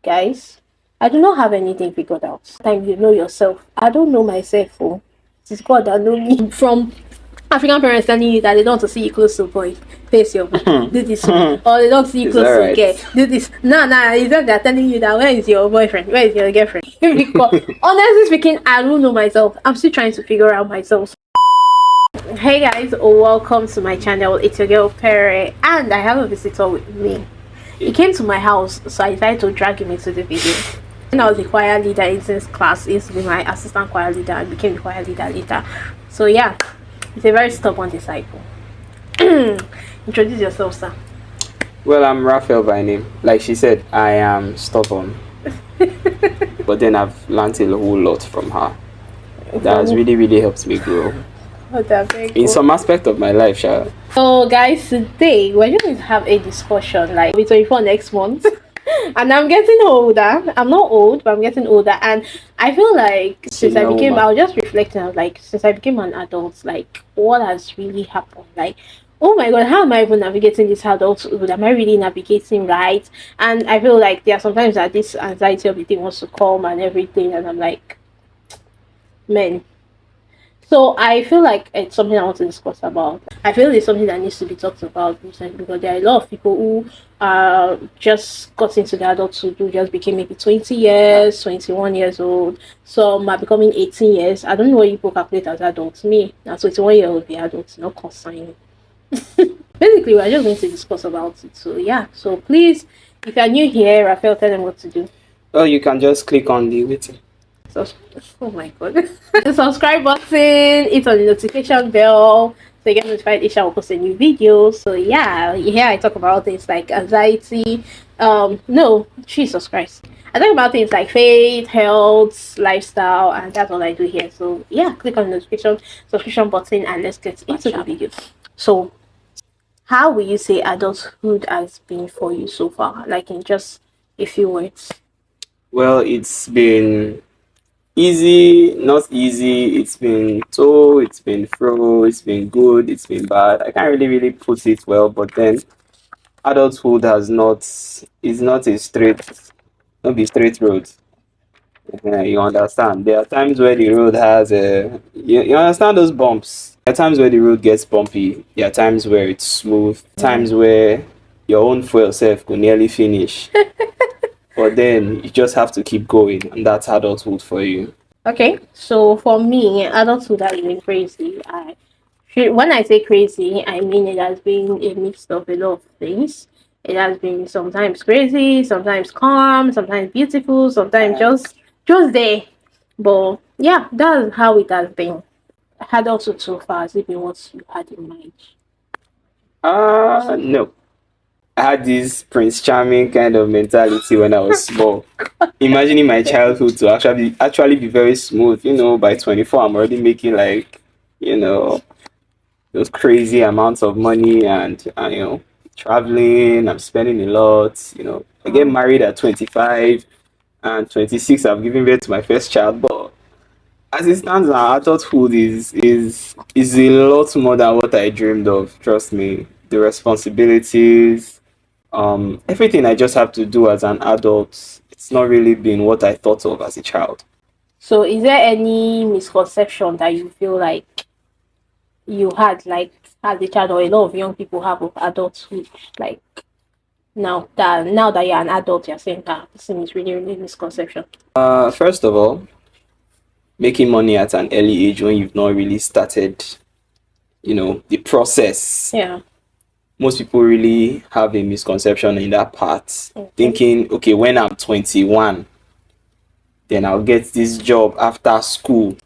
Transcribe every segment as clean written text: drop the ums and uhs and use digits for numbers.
guys, I do not have anything figured out. Sometimes you know yourself. I don't know myself. Oh, it is God that know me. From African parents telling you that they don't want to see you close to boy, face your boy, do this one, or they don't see you Is close that to right? girl, do this. No, it's not they're telling you that where is your boyfriend, where is your girlfriend? Because honestly speaking, I don't know myself. I'm still trying to figure out myself. Hey guys, welcome to my channel. It's your girl Perry, and I have a visitor with me. He came to my house, so I decided to drag him into the video. When I was the choir leader in this class, he used to be my assistant choir leader and became the choir leader later. So yeah, he's a very stubborn disciple. Introduce yourself, sir. Well, I'm Raphael by name. Like she said, I am stubborn. But then I've learned a whole lot from her. That has really, really helped me grow. Oh, that's very In cool. some aspect of my life, Sha. So guys, today we're just going to have a discussion like we're 24 next month. And I'm getting older. I'm not old, but I'm getting older. And I feel like since I became, I was just reflecting, I was like, since I became an adult, like what has really happened? Like, oh my god, how am I even navigating this adulthood? Am I really navigating right? And I feel like there are sometimes that this anxiety of the thing wants to come and everything, and I'm like, man. So I feel like it's something I want to discuss about. I feel it's something that needs to be talked about recently because there are a lot of people who just got into the adulthood who just became maybe 20 years, 21 years old. Some are becoming 18 years. I don't know what you people calculate as adults. Me, now 21-year-old be adults, not consigning. Basically, we're just going to discuss about it. So yeah. So please, if you're new here, Raphael, tell them what to do. Well, you can just click on the waiting. Oh my god. The subscribe button, hit on the notification bell so you get notified each time we post a new video. So yeah, here I talk about things like anxiety. No, Jesus Christ. I talk about things like faith, health, lifestyle, and that's all I do here. So yeah, click on the subscription button and let's get into the video. So how will you say adulthood has been for you so far? Like in just a few words. Well, it's been easy, not easy. It's been to, it's been fro, it's been good, it's been bad. I can't really put it well, but then adulthood is not a not be straight road. You understand? There are times where the road has you understand those bumps. There are times where the road gets bumpy. There are times where it's smooth. Times where your own fuel self could nearly finish. But then you just have to keep going, and that's adulthood for you. Okay, so for me, adulthood has been crazy. When I say crazy, I mean it has been a mix of a lot of things. It has been sometimes crazy, sometimes calm, sometimes beautiful, sometimes just there. But yeah, that's how it has been. Adulthood so far has it been what you had in mind? No. I had this Prince Charming kind of mentality when I was small. Imagining my childhood to actually be very smooth. By 24, I'm already making like, you know, those crazy amounts of money and traveling. I'm spending a lot. I get married at 25 and 26. I've given birth to my first child, but as it stands now, adulthood is a lot more than what I dreamed of. Trust me, the responsibilities, everything I just have to do as an adult. It's not really been what I thought of as a child. So is there any misconception that you feel like you had like as a child or a lot of young people have of adulthood? Like now that you're an adult, you're saying that this thing is really misconception. First of all, making money at an early age when you've not really started, the process. Yeah. Most people really have a misconception in that part, Okay. thinking, okay, when I'm 21, then I'll get this job after school.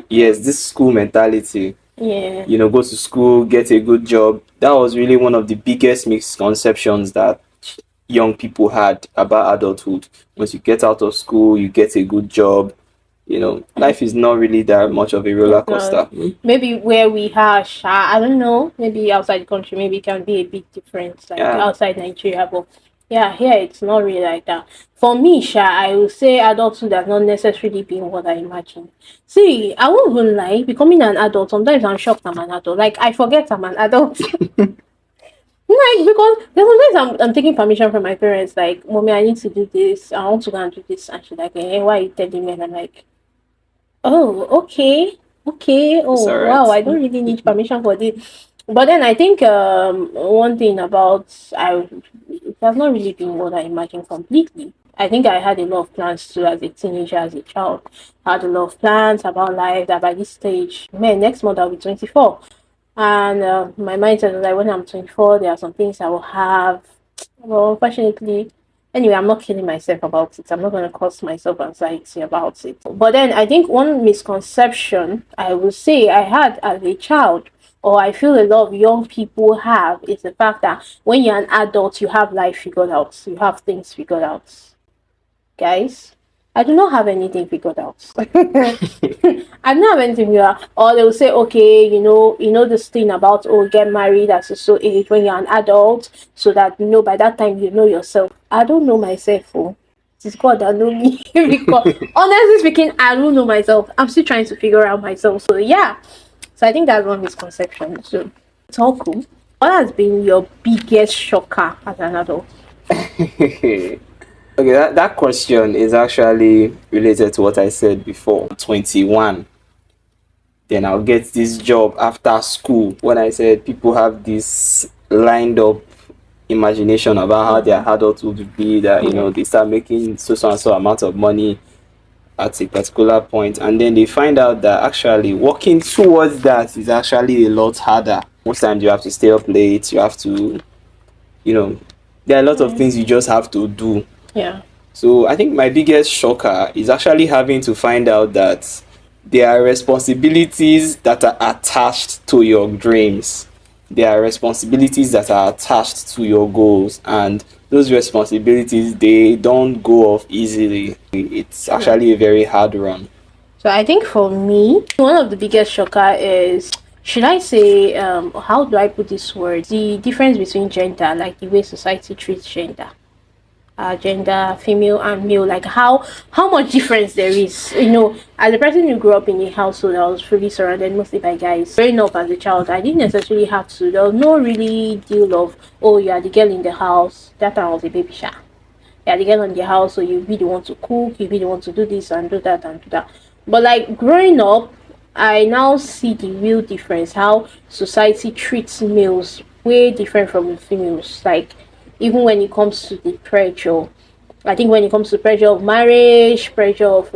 Yes, this school mentality. Yeah. Go to school, get a good job. That was really one of the biggest misconceptions that young people had about adulthood. Once you get out of school, you get a good job. Life is not really that much of a roller coaster. Maybe where we are, I don't know. Maybe outside the country, maybe it can be a big difference, like outside Nigeria. But yeah, here it's not really like that. For me, I will say adulthood has not necessarily been what I imagined. See, I won't even lie. Becoming an adult, sometimes I'm shocked I'm an adult. Like I forget I'm an adult. No, Like, because there's sometimes I'm taking permission from my parents, like, mommy, I need to do this, I want to go and do this, and she's like, hey, why are you telling me? And I'm like, oh, okay, It's oh wow, alright. I don't really need permission for this. But then I think one thing about I it has not really been what I imagined completely. I think I had a lot of plans too as a teenager, as a child. I had a lot of plans about life that by this stage, man, next month I'll be 24. And my mindset was like, when I'm 24, there are some things I will have. Well, unfortunately, anyway, I'm not killing myself about it. I'm not going to cause myself anxiety about it. But then I think one misconception I would say I had as a child, or I feel a lot of young people have, is the fact that when you're an adult, you have life figured out. You have things figured out. Guys, I do not have anything figured out. I don't have anything figured out. Or they will say, okay, this thing about, oh, get married at a so age when you're an adult, so that by that time you know yourself. I don't know myself. Oh, it is God that know me. Because honestly speaking, I don't know myself. I'm still trying to figure out myself. So yeah. So I think that's one misconception. So it's all cool. What has been your biggest shocker as an adult? Okay, that question is actually related to what I said before. 21. Then I'll get this job after school. When I said people have this lined up imagination about how their adulthood would be, that they start making so and so amount of money at a particular point, and then they find out that actually working towards that is actually a lot harder. Most times you have to stay up late, you have to, there are a lot of things you just have to do. Yeah. So I think my biggest shocker is actually having to find out that there are responsibilities that are attached to your dreams. There are responsibilities that are attached to your goals, and those responsibilities, they don't go off easily. It's actually a very hard run. So I think for me, one of the biggest shocker is, should I say, how do I put this word? The difference between gender, like the way society treats gender. Gender, female and male, like how much difference there is. As a person who grew up in a household that was fully surrounded mostly by guys, growing up as a child, I didn't necessarily have to. There was no really deal of, oh, you are the girl in the house. That time I was a baby sha. Yeah, the girl in the house, so you really want to cook, you really want to do this and do that and do that. But like growing up, I now see the real difference, how society treats males way different from the females. Like, even when it comes to the pressure, I think when it comes to pressure of marriage, pressure of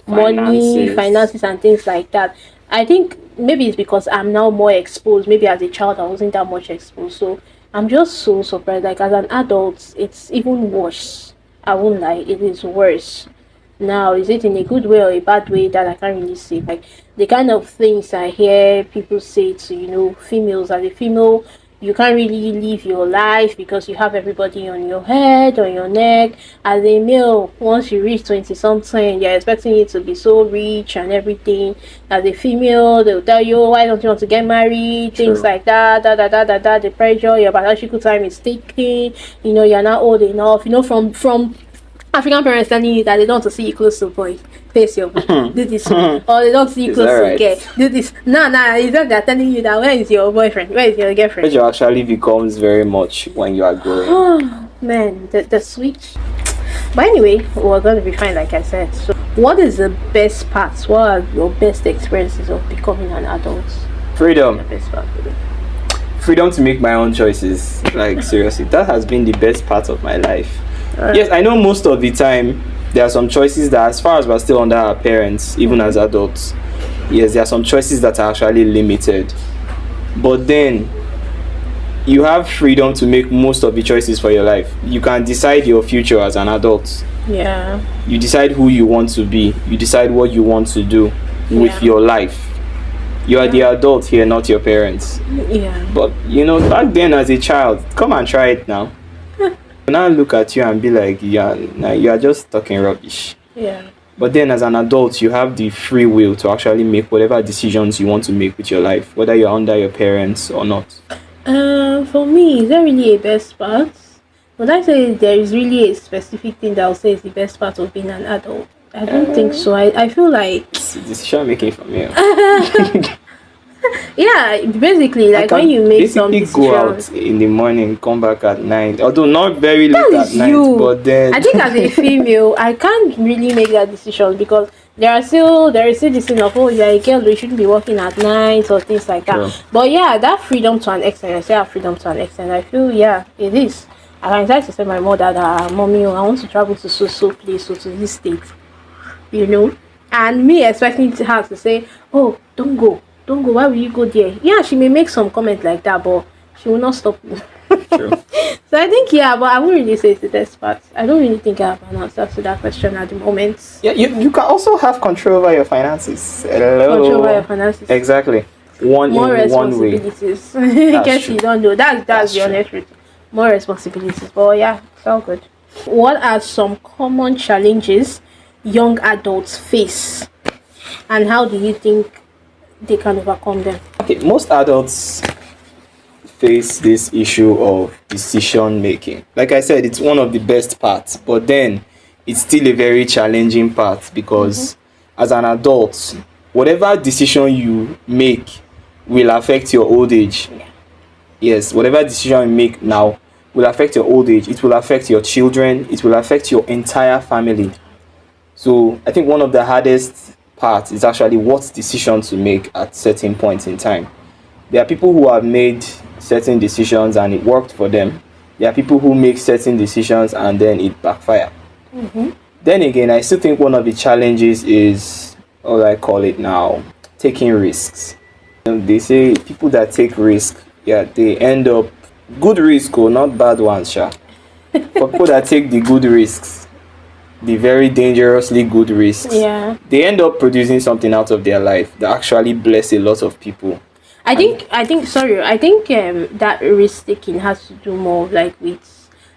money, finances and things like that, I think maybe it's because I'm now more exposed. Maybe as a child I wasn't that much exposed, so I'm just so surprised. Like, as an adult, it's even worse. I won't lie, it is worse. Now, is it in a good way or a bad way that I can't really say? Like, the kind of things I hear people say to, females. As a female, you can't really live your life because you have everybody on your head, on your neck. As a male, once you reach 20 something, they're expecting you to be so rich and everything. As a female, they'll tell you, why don't you want to get married? Things like that, the pressure, your biological time is ticking, you're not old enough, from African parents telling you that they don't want to see you close to a boy. Face your boy. Do this one. Or they don't see you close to a girl. Do this. No, it's not they're telling you that, where is your boyfriend? Where is your girlfriend? Pressure actually becomes very much when you are growing. Oh, man, the switch. But anyway, we're going to be fine, like I said. So, what is the best part? What are your best experiences of becoming an adult? Freedom. The best part of it. Freedom to make my own choices. Like, seriously, that has been the best part of my life. Yes, I know most of the time there are some choices that, as far as we're still under our parents, even as adults, yes, there are some choices that are actually limited. But then you have freedom to make most of the choices for your life. You can decide your future as an adult. Yeah. You decide who you want to be. You decide what you want to do with your life. You are the adult here, not your parents. Yeah. But back then as a child, come and try it now. Now look at you and be like, you are just talking rubbish. Yeah. But then as an adult, you have the free will to actually make whatever decisions you want to make with your life, whether you're under your parents or not. For me, is there really a best part? Would I say there is really a specific thing that I'll say is the best part of being an adult? I don't think so. I feel like it's decision making from here. Yeah, basically, I like when can you make some basically go decisions. out in the morning, come back at night. Although not very late That at is night, you. but then I think as a female, I can't really make that decision because there is still this thing of, oh, you're a girl, you shouldn't be working at night or things like that. true. But yeah, that freedom to an extent, I say have freedom to an extent. I feel yeah, it is. I can try to tell my mother that mommy, oh, I want to travel to so place or to this state, you know. And me expecting her to say, oh, don't go, why will you go there? Yeah, she may make some comment like that, but she will not stop me. True. So I think yeah, but I won't really say it's the best part. I don't really think I have an answer to that question at the moment. Yeah, you can also have control over your finances. Control over your Hello. finances. Exactly. One More in one way. responsibilities. In case True. you don't know. That's That's the true. honest truth. More responsibilities. But yeah, it's all good. What are some common challenges young adults face? And how do you think they can overcome them? Okay, most adults face this issue of decision making. Like I said, it's one of the best parts, but then it's still a very challenging part because as an adult, whatever decision you make will affect your old age. Yes, whatever decision you make now will affect your old age, it will affect your children, it will affect your entire family. So I think one of the hardest parts is actually what decision to make at certain points in time. There are people who have made certain decisions and it worked for them. There are people who make certain decisions and then it backfire. Then again, I still think one of the challenges is, what I call it now, taking risks. They say people that take risk, yeah, they end up good risk or not bad ones, sha. For people that take the good risks, the very dangerously good risks, Yeah. they end up producing something out of their life that actually bless a lot of people. I think that risk taking has to do more like with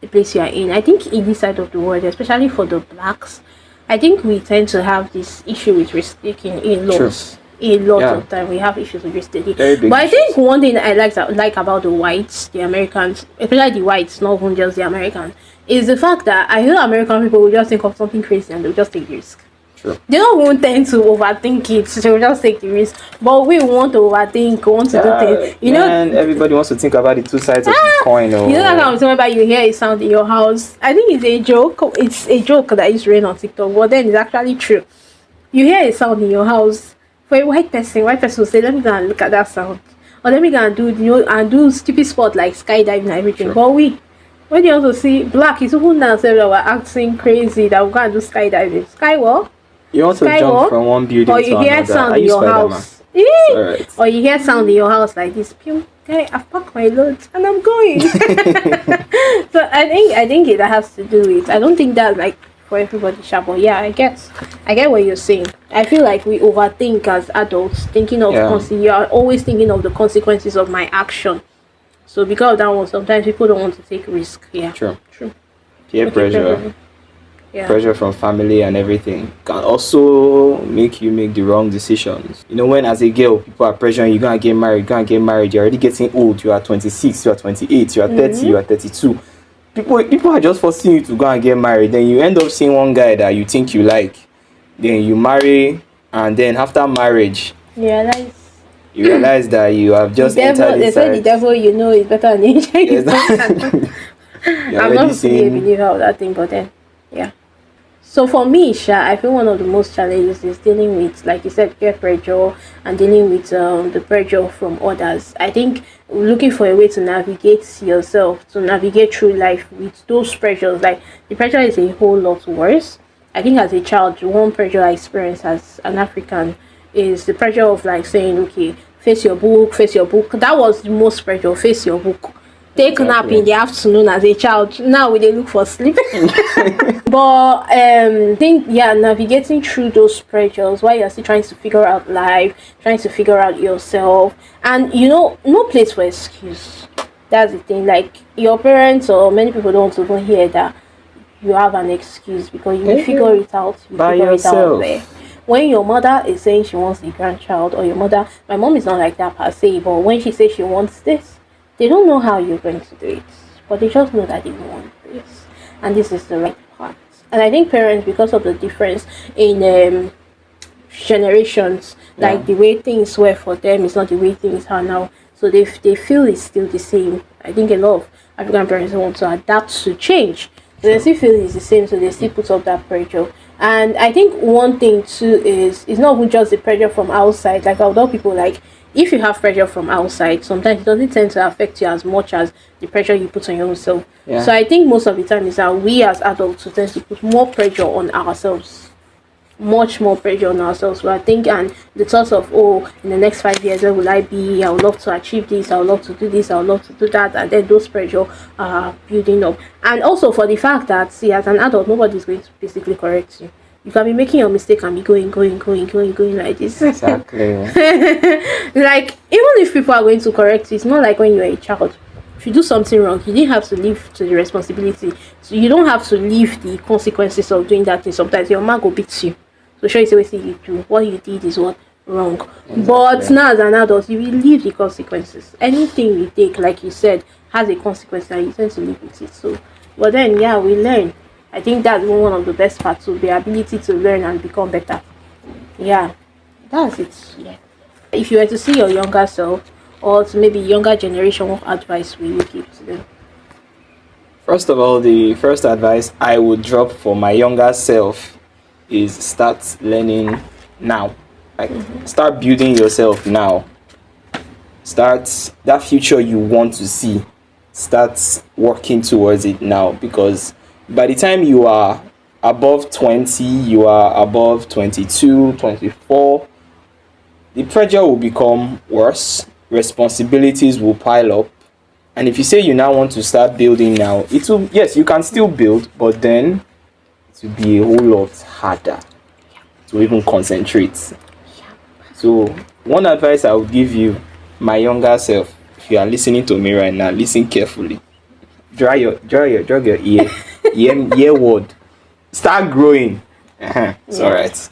the place you are in. I think in this side of the world, especially for the blacks, I think we tend to have this issue with risk taking a lot. True. A lot Yeah. of time we have issues with risk taking. Very big But I think issues. one thing I like about the whites, the Americans, especially the whites, not even just the Americans, is the fact that I hear American people will just think of something crazy and they'll just take the risk. True. They don't even tend to overthink it, so they'll just take the risk. But we want to overthink, want to do things. You know, And everybody wants to think about the two sides of the coin. Or you know that kind of thing whereby you hear a sound in your house. I think it's a joke. It's a joke that is ran on TikTok, but then it's actually true. You hear a sound in your house. For a white person will say, "Let me go and look at that sound," or "Let me go and do stupid sport like skydiving and everything." Sure. But when you also see black, it's even now that we're acting crazy that we're going to do skydiving. Skywalk. you want to Skywalk, jump from one building or to you hear another. sound Are in you your Spider-Man? house. Alright. Or you hear sound in your house like this. Pew, okay, I've packed my loads and I'm going. So I think it has to do with. I don't think that's like for everybody, sharp. But yeah, I get what you're saying. I feel like we overthink as adults, thinking of you are always thinking of the consequences of my action. So because of that one, sometimes people don't want to take risk. Yeah, True. true. Peer Okay, pressure. Yeah. Pressure from family and everything can also make you make the wrong decisions. You know, when as a girl, people are pressuring you, gonna get married, you're already getting old, you are 26, you are 28, you are 30, you are 32. People are just forcing you to go and get married. Then you end up seeing one guy that you think you like. Then you marry, and then after marriage, you realize that you have just entered They say inside. the devil you know is better than the angel you know. You're I'm already not really a seeing believer of that thing, but then, yeah. So for me, I feel one of the most challenges is dealing with, like you said, peer pressure and dealing with the pressure from others. I think looking for a way to navigate yourself, to navigate through life with those pressures, like the pressure is a whole lot worse. I think as a child, one pressure I experienced as an African is the pressure of like saying, okay, face your book. That was the most pressure, face your book. Take a nap in the afternoon as a child. Now we dey look for sleep. But think navigating through those pressures while you're still trying to figure out life, trying to figure out yourself, and no place for excuse. That's the thing. Like your parents or many people don't even hear that you have an excuse because you figure it out. by yourself. There. When your mother is saying she wants a grandchild, or your mother, my mom is not like that per se, but when she says she wants this, they don't know how you're going to do it, but they just know that they want this, and this is the right part. And I think parents, because of the difference in generations, Like the way things were for them is not the way things are now. So they feel it's still the same. I think a lot of African parents want to adapt to change. So they still feel it's the same, so they still put up that pressure. And I think one thing too is it's not even just the pressure from outside. Like I'll tell people, like, if you have pressure from outside, sometimes it doesn't tend to affect you as much as the pressure you put on yourself. So I think most of the time is that we as adults tend to put more pressure on ourselves, much more pressure on ourselves. So I think, and the thoughts of, oh, in the next 5 years, where will I be? I would love to achieve this, I would love to do this, I would love to do that, and then those pressure are building up. And also for the fact that, see, as an adult, nobody's going to basically correct you. You can be making your mistake and be going like this. Exactly. Like, even if people are going to correct you, it's not like when you're a child. If you do something wrong, you didn't have to live to the responsibility. So you don't have to live the consequences of doing that thing. Sometimes your man will beat you. So sure, it's always you do. What you did is what wrong. Exactly. But now as an adult, you will live the consequences. Anything you take, like you said, has a consequence and you tend to live with it. So, but then, yeah, we learn. I think that's one of the best parts, to the ability to learn and become better. Yeah, that's it. Yeah. If you were to see your younger self, or to maybe younger generation, what advice will you give to them? First of all, the first advice I would drop for my younger self is start learning now. Like, start building yourself now. Start that future you want to see. Start working towards it now, because by the time you are above 20, you are above 22, 24, the pressure will become worse, responsibilities will pile up, and if you say you now want to start building now, it will, yes, you can still build, but then it will be a whole lot harder to even concentrate. So one advice I would give you, my younger self, if you are listening to me right now, listen carefully. Drag your ear word. Start growing. It's all right.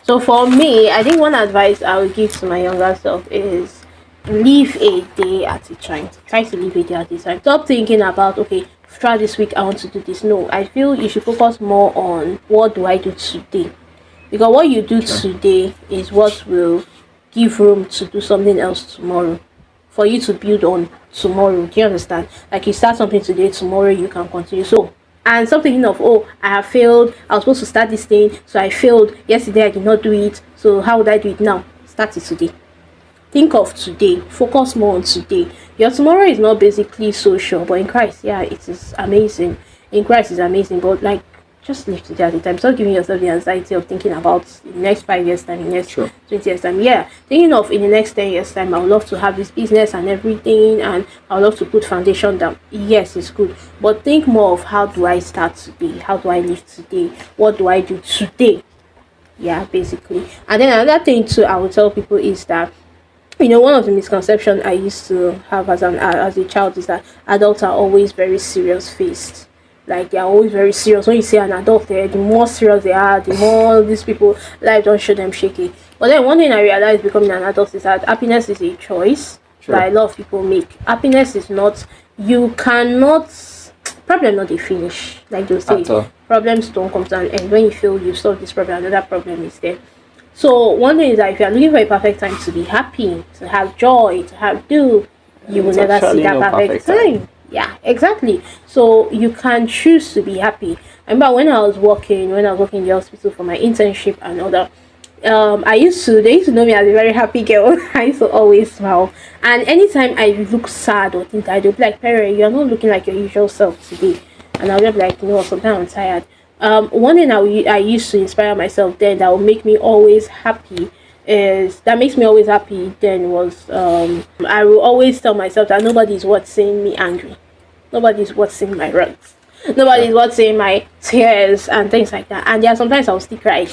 So for me, I think one advice I would give to my younger self is live a day at a time. Try to live a day at a time. Stop thinking about, okay, throughout this week I want to do this. No, I feel you should focus more on what do I do today, because what you do today is what will give room to do something else tomorrow, for you to build on tomorrow. Do you understand? Like, you start something today, tomorrow you can continue. So, and something of, oh, I have failed, I was supposed to start this thing, so I failed yesterday, I did not do it, so how would I do it now? Start it today. Think of today. Focus more on today. Your tomorrow is not basically so sure, but in Christ, yeah, it is amazing. In Christ is amazing, but like, just live today at a time. Stop giving yourself the anxiety of thinking about the next 5 years time, the next 20 years time. Yeah, thinking of in the next 10 years time, I would love to have this business and everything, and I would love to put foundation down. Yes, it's good, but think more of, how do I start today? How do I live today? What do I do today? Yeah, basically. And then another thing too, I would tell people is that, you know, one of the misconceptions I used to have as a child is that adults are always very serious faced. Like, they are always very serious. When you say an adult, the more serious they are, the more these people, life don't show them shaky. But then one thing I realized becoming an adult is that happiness is a choice that a lot of people make. Happiness is not, you cannot, problem not a finish. Like they say, problems don't come to an end. When you feel you solve this problem, another problem is there. So one thing is that if you are looking for a perfect time to be happy, to have joy, to have you will never see that perfect time. Yeah, exactly. So you can choose to be happy. I remember when I was working in the hospital for my internship and all that, they used to know me as a very happy girl. I used to always smile. And anytime I look sad or think they'll be like, Perry, you're not looking like your usual self today. And I'll just be like, no, sometimes I'm tired. One thing I used to inspire myself then that would make me always happy was I will always tell myself that nobody's worth seeing me angry, nobody's worth seeing my runs, nobody's worth seeing my tears and things like that. And yeah, sometimes I'll still cry,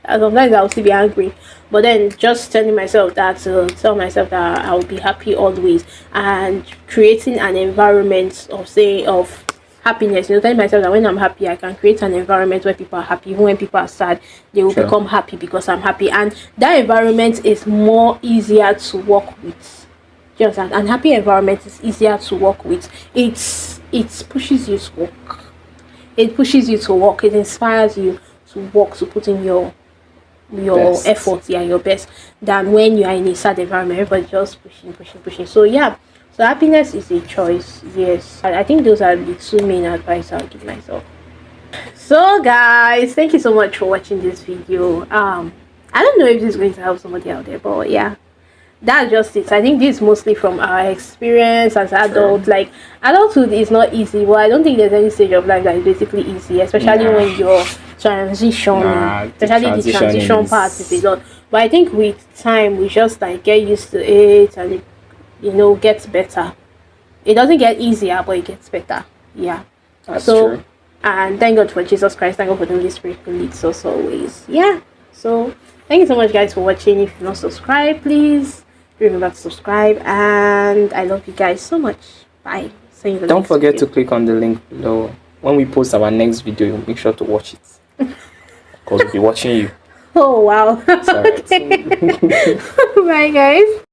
and sometimes I'll still be angry, but then just telling myself that, tell myself that I'll be happy always, and creating an environment of happiness. Telling myself that when I'm happy, I can create an environment where people are happy. Even when people are sad, they will become happy because I'm happy, and that environment is more easier to work with. Do you understand? An happy environment is easier to work with. It pushes you to work. It pushes you to work. It inspires you to work, to put in your your Best. effort, yeah, your best, than when you are in a sad environment. Everybody just pushing. So yeah, so happiness is a choice. Yes, I think those are the two main advice I'll give myself. So guys, thank you so much for watching this video. I don't know if this is going to help somebody out there, but yeah, that's just it. I think this is mostly from our experience as adults. Like, adulthood is not easy. Well, I don't think there's any stage of life that is basically easy, especially when you're transitioning. Especially the transition part is a lot. But I think with time we just like get used to it, and it, gets better. It doesn't get easier, but it gets better. Yeah. That's true. And thank God for Jesus Christ. Thank God for the Holy Spirit who leads us always. Yeah. So thank you so much, guys, for watching. If you're not subscribed, please remember to subscribe. And I love you guys so much. Bye. See you in the Don't next forget video. to click on the link below. When we post our next video, make sure to watch it. Because we'll be watching you. Oh, wow. Sorry. Bye, guys.